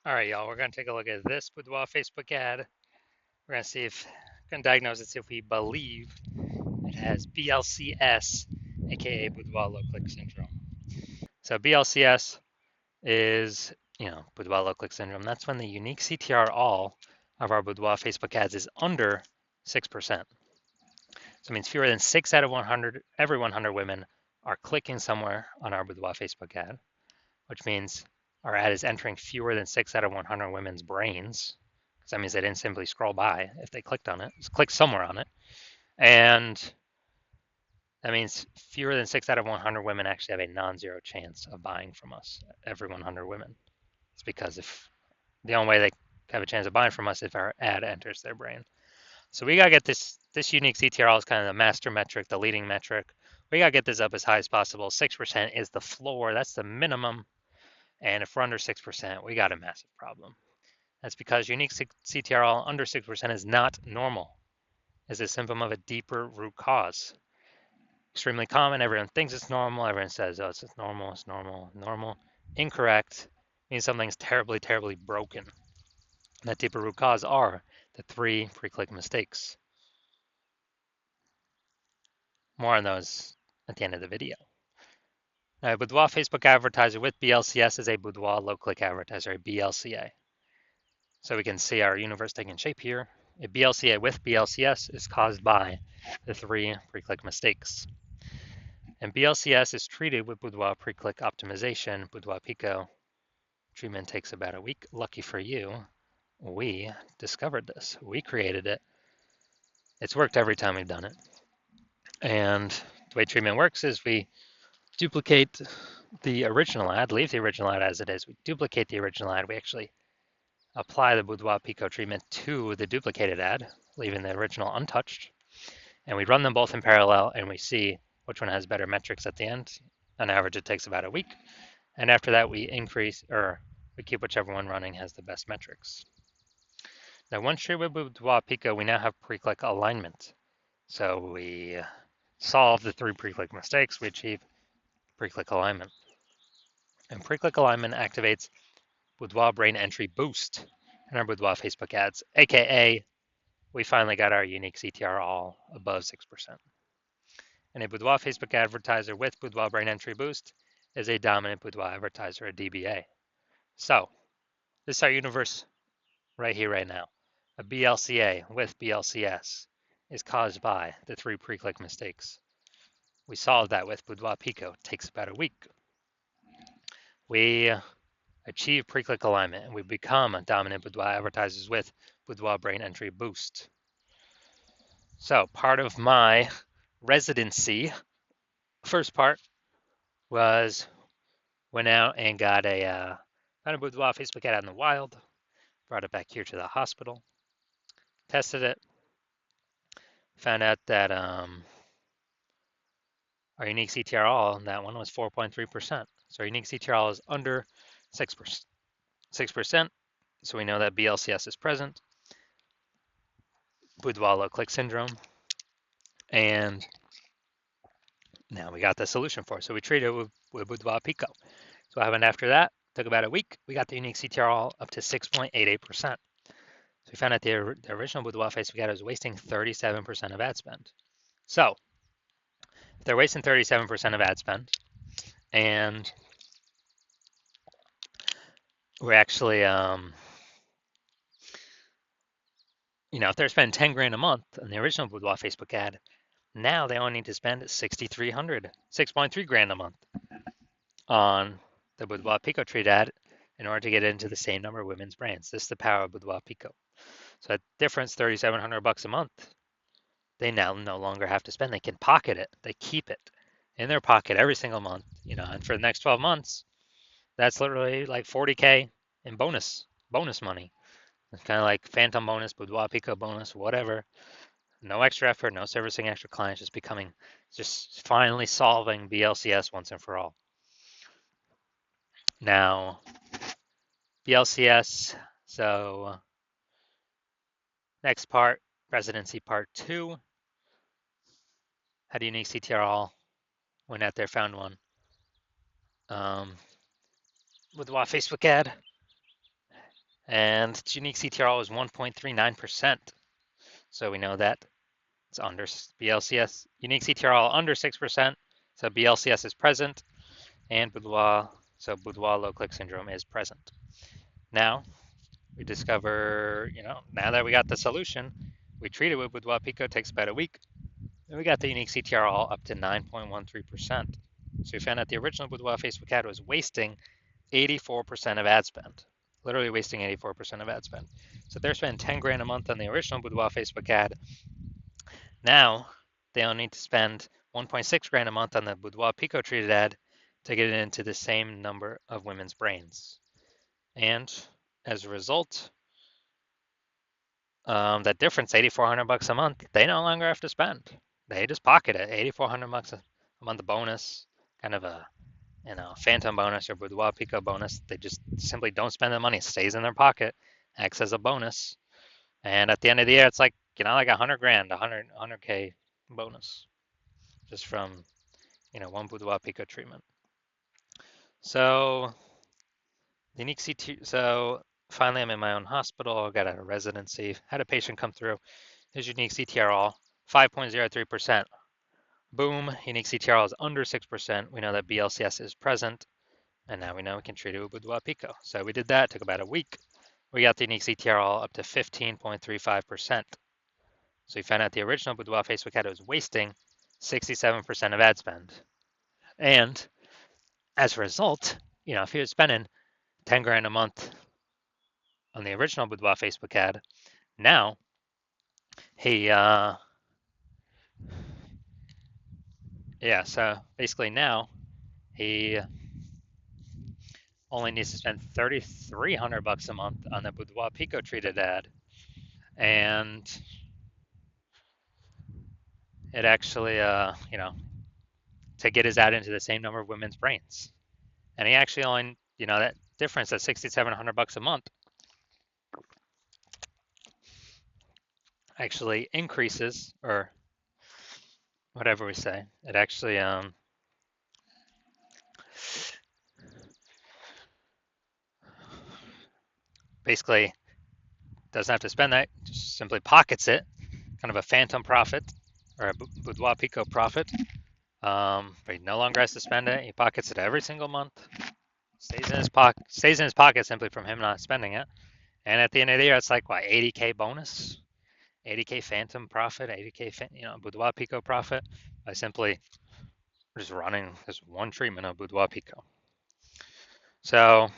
All right, y'all, we're going to take a look at this boudoir Facebook ad. We're going to see if, going to diagnose it, see if we believe it has BLCS, aka boudoir low click syndrome. So BLCS is, boudoir low click syndrome. That's when the unique CTR all of our boudoir Facebook ads is under 6%. So it means fewer than 6 out of 100, every 100 women are clicking somewhere on our boudoir Facebook ad, which means our ad is entering fewer than 6 out of 100 women's brains, because that means they didn't simply scroll by if they clicked on it, just click somewhere on it. And that means fewer than 6 out of 100 women actually have a non-zero chance of buying from us, every 100 women. It's because if the only way they have a chance of buying from us is if our ad enters their brain. So we gotta get this unique CTRL is kind of the master metric, the leading metric. We gotta get this up as high as possible. 6% is the floor, that's the minimum. And if we're under 6%, we got a massive problem. That's because unique CTRL under 6% is not normal. It's a symptom of a deeper root cause. Extremely common. Everyone thinks it's normal. Everyone says, oh, it's normal, it's normal, normal. Incorrect means something's terribly, terribly broken. And that deeper root cause are the 3 pre-click mistakes. More on those at the end of the video. Now, a boudoir Facebook advertiser with BLCS is a boudoir low-click advertiser, a BLCA. So we can see our universe taking shape here. A BLCA with BLCS is caused by the 3 pre-click mistakes. And BLCS is treated with boudoir pre-click optimization, boudoir Pico. Treatment takes about a week. Lucky for you, we discovered this. We created it. It's worked every time we've done it. And the way treatment works is we duplicate the original ad, leave the original ad as it is. We duplicate the original ad. We actually apply the boudoir Pico treatment to the duplicated ad, leaving the original untouched. And we run them both in parallel and we see which one has better metrics at the end. On average, it takes about a week. And after that, we increase or we keep whichever one running has the best metrics. Now, once treated with boudoir Pico, we now have pre-click alignment. So we solve the 3 pre-click mistakes, we achieve pre-click alignment. And pre-click alignment activates boudoir brain entry boost in our boudoir Facebook ads, aka we finally got our unique CTR all above 6%. And a boudoir Facebook advertiser with boudoir brain entry boost is a dominant boudoir advertiser, a DBA. So this is our universe right here, right now. A BLCA with BLCS is caused by the 3 pre-click mistakes. We solved that with boudoir Pico. It takes about a week. We achieve pre-click alignment and we become dominant boudoir advertisers with boudoir brain entry boost. So part of my residency, first part was went out and got a boudoir Facebook ad out in the wild, brought it back here to the hospital, tested it, found out that our unique CTRL on that one was 4.3%. So our unique CTRL is under 6%. 6%. So we know that BLCS is present, boudoir low click syndrome, and now we got the solution for it. So we treated it with boudoir Pico. So what happened after that? Took about a week. We got the unique CTRL up to 6.88%. So we found out the original boudoir Facebook ad was wasting 37% of ad spend. So if they're wasting 37% of ad spend, and we're actually, if they're spending 10 grand a month on the original boudoir Facebook ad, now they only need to spend 6,300, 6.3 grand a month on the boudoir Pico treat ad in order to get into the same number of women's brands. This is the power of boudoir Pico. So that difference, $3,700 a month, they now no longer have to spend. They can pocket it. They keep it in their pocket every single month, and for the next 12 months, that's literally like 40K in bonus money. It's kind of like phantom bonus, boudoir Pico bonus, whatever. No extra effort, no servicing extra clients, just finally solving BLCS once and for all. Now, BLCS, so next part, residency part 2. Had a unique CTRL, went out there, found one. With the Facebook ad, and its unique CTRL is 1.39%. So we know that it's under BLCS, unique CTRL under 6%, so BLCS is present, and boudoir, so boudoir low click syndrome is present. Now we discover, now that we got the solution, we treat it with boudoir pico, takes about a week, and we got the unique CTRL up to 9.13%. So we found out the original boudoir Facebook ad was wasting 84% of ad spend, literally wasting 84% of ad spend. So they're spending 10 grand a month on the original boudoir Facebook ad. Now they only need to spend 1.6 grand a month on the boudoir pico treated ad to get it into the same number of women's brains. And as a result, that difference, $8,400 a month, they no longer have to spend. They just pocket it, $8,400 a month bonus, kind of a phantom bonus or boudoir pico bonus. They just simply don't spend the money. It stays in their pocket, acts as a bonus. And at the end of the year, it's like, like 100 grand, 100K bonus just from, one boudoir pico treatment. So unique CT, so finally I'm in my own hospital. I got a residency, had a patient come through. His unique CTRL, 5.03%. Boom, unique CTRL is under 6%. We know that BLCS is present. And now we know we can treat it with boudoir pico. So we did that, it took about a week. We got the unique CTRL up to 15.35%. So we found out the original boudoir Facebook ad was wasting 67% of ad spend. And as a result, if he was spending 10 grand a month on the original boudoir Facebook ad, now so basically now he only needs to spend $3,300 a month on the boudoir pico treated ad. And it actually, to get his ad into the same number of women's brains. And he actually only, that difference at $6,700 a month actually increases, or whatever we say. It actually basically doesn't have to spend that, just simply pockets it, kind of a phantom profit or a boudoir pico profit. But he no longer has to spend it. He pockets it every single month. Stays in his pocket simply from him not spending it. And at the end of the year, it's like what, 80K bonus, 80K phantom profit, 80K boudoir pico profit by simply just running this one treatment of boudoir pico. So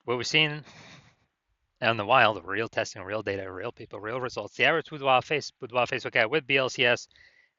what we've seen out in the wild, real testing, real data, real people, real results. The average boudoir Facebook ad with BLCS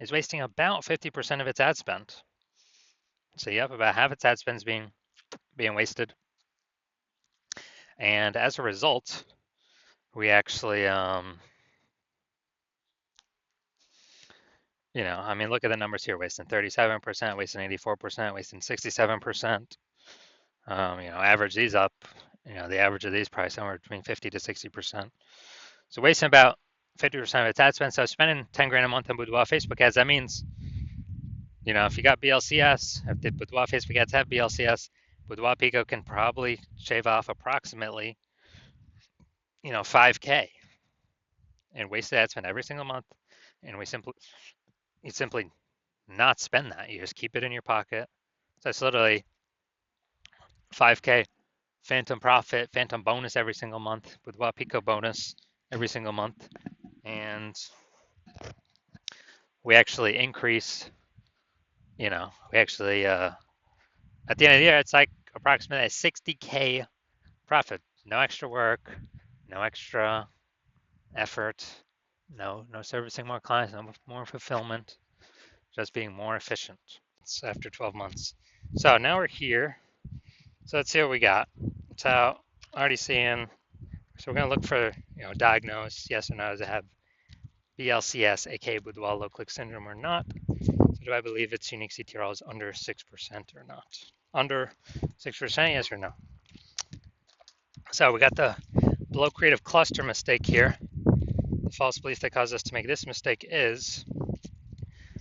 is wasting about 50% of its ad spend. So you have about half its ad spend is being wasted. And as a result, we actually, look at the numbers here, wasting 37%, wasting 84%, wasting 67%. Average these up, the average of these probably somewhere between 50 to 60%. So wasting about 50% of its ad spend. So spending 10 grand a month on boudoir Facebook ads, that means, if you got BLCS, if the boudoir Facebook ads have BLCS, boudoir pico can probably shave off approximately, 5K and wasted ad spend every single month. And you simply not spend that. You just keep it in your pocket. So it's literally 5K phantom profit, phantom bonus every single month, boudoir pico bonus every single month. And we actually increase, at the end of the year, it's like approximately a 60K profit. No extra work, no extra effort, no servicing more clients, no more fulfillment, just being more efficient. It's after 12 months. So now we're here. So let's see what we got. So already seeing, so we're going to look for, diagnose, yes or no, does it have BLCS, aka boudoir low click syndrome or not? So do I believe its unique CTRL is under 6% or not? Under 6%, yes or no? So we got the below creative cluster mistake here. The false belief that caused us to make this mistake is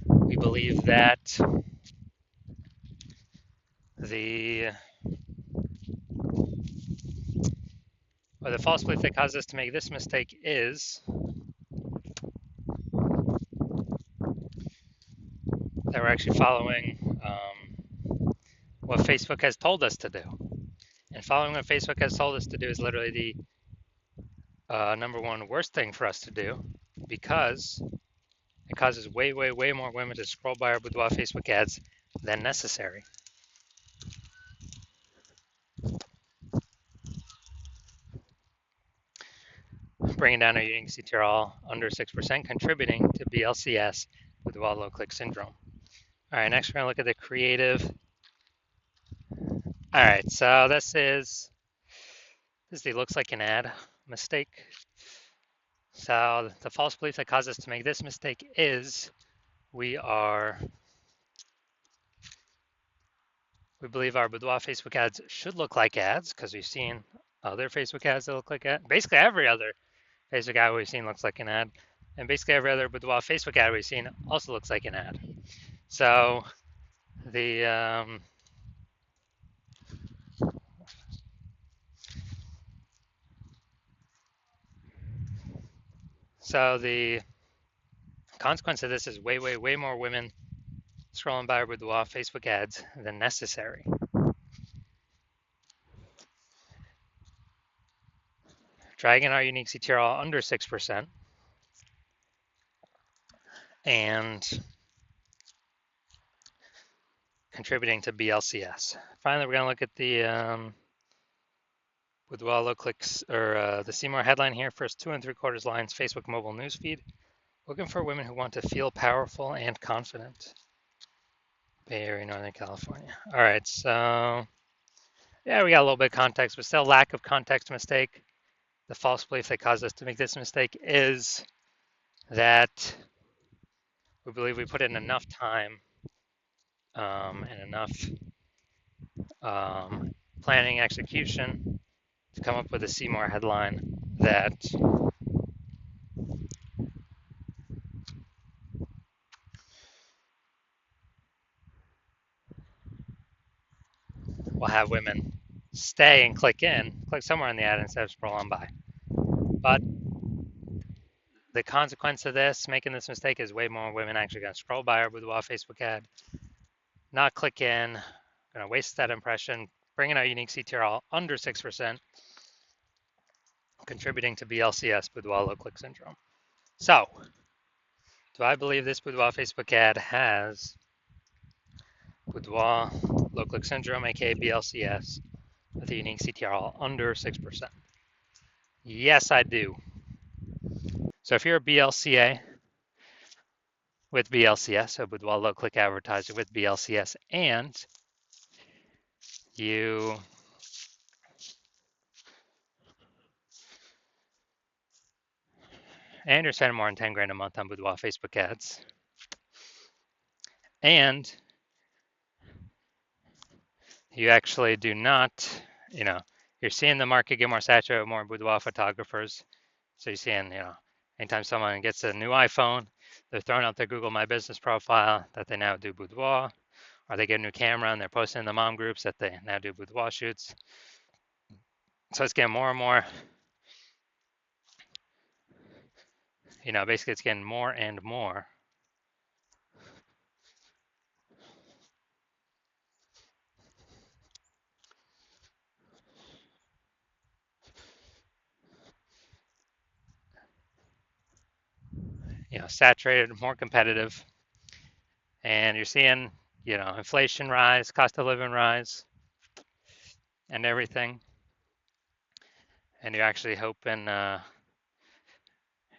we believe that the Or the false belief that caused us to make this mistake is that we're actually following what Facebook has told us to do. And following what Facebook has told us to do is literally the number one worst thing for us to do, because it causes way, way, way more women to scroll by our boudoir Facebook ads than necessary. Bringing down our unique CTRL under 6%, contributing to BLCS boudoir low click syndrome. All right, next we're going to look at the creative. All right, so this is the looks like an ad mistake. So the false belief that caused us to make this mistake is we believe our boudoir Facebook ads should look like ads because we've seen other Facebook ads that look like ads. Basically every other Facebook ad we've seen looks like an ad. And basically every other boudoir Facebook ad we've seen also looks like an ad. So the consequence of this is way, way, way more women scrolling by our boudoir Facebook ads than necessary. Dragging our unique CTRL under 6% and contributing to BLCS. Finally, we're going to look at the boudoir low clicks, or the Seymour headline here. First 2 3/4 lines, Facebook mobile newsfeed. Looking for women who want to feel powerful and confident. Bay Area, Northern California. All right, so yeah, we got a little bit of context, but still lack of context mistake. The false belief that caused us to make this mistake is that we believe we put in enough time and enough planning execution to come up with a Seymour headline that will have women stay and click somewhere in the ad instead of scroll on by. But the consequence of this, making this mistake, is way more women actually going to scroll by our boudoir Facebook ad, not click in, going to waste that impression, bringing our unique CTRL under 6%, contributing to BLCS, boudoir low click syndrome. So, do I believe this boudoir Facebook ad has boudoir low click syndrome, aka BLCS, with a unique CTRL under 6%? Yes, I do. So if you're a BLCA with BLCS, so boudoir low click advertiser with BLCS, and you're spending more than 10 grand a month on boudoir Facebook ads, and you actually do not, you're seeing the market get more saturated with more boudoir photographers. So you're seeing, anytime someone gets a new iPhone, they're throwing out their Google My Business profile that they now do boudoir, or they get a new camera and they're posting in the mom groups that they now do boudoir shoots. So it's getting more and more, basically it's getting more and more saturated, more competitive, and you're seeing, inflation rise, cost of living rise, and everything. And you're actually hoping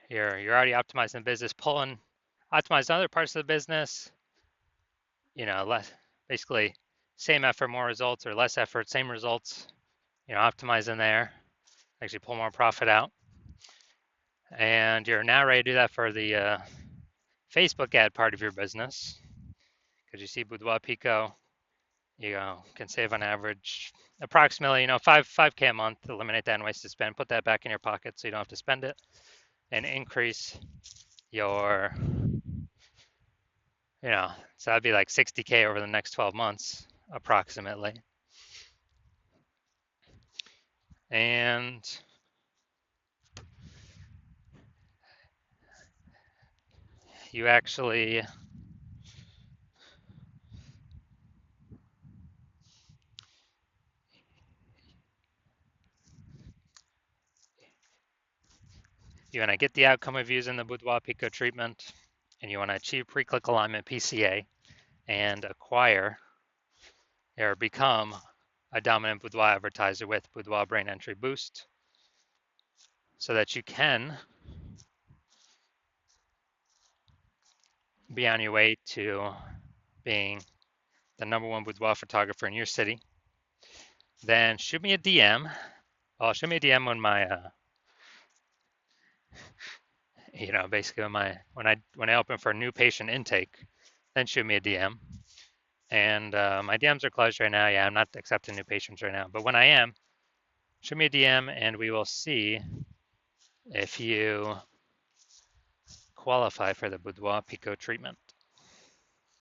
you're already optimizing the business, optimizing other parts of the business. Less, basically, same effort, more results, or less effort, same results. Optimizing there, actually pull more profit out. And you're now ready to do that for the Facebook ad part of your business, because you see Boudoir Pico, you can save on average approximately 5K a month. Eliminate that wasted spend, put that back in your pocket so you don't have to spend it, and increase your so that'd be like 60K over the next 12 months approximately. And you actually you want to get the outcome of using the boudoir pico treatment, and you want to achieve pre-click alignment PCA and acquire or become a dominant boudoir advertiser with boudoir brain entry boost so that you can be on your way to being the #1 boudoir photographer in your city, then shoot me a DM. Well, shoot me a DM when my, basically when I open for a new patient intake, then shoot me a DM. And my DMs are closed right now. Yeah, I'm not accepting new patients right now. But when I am, shoot me a DM and we will see if you qualify for the boudoir pico treatment.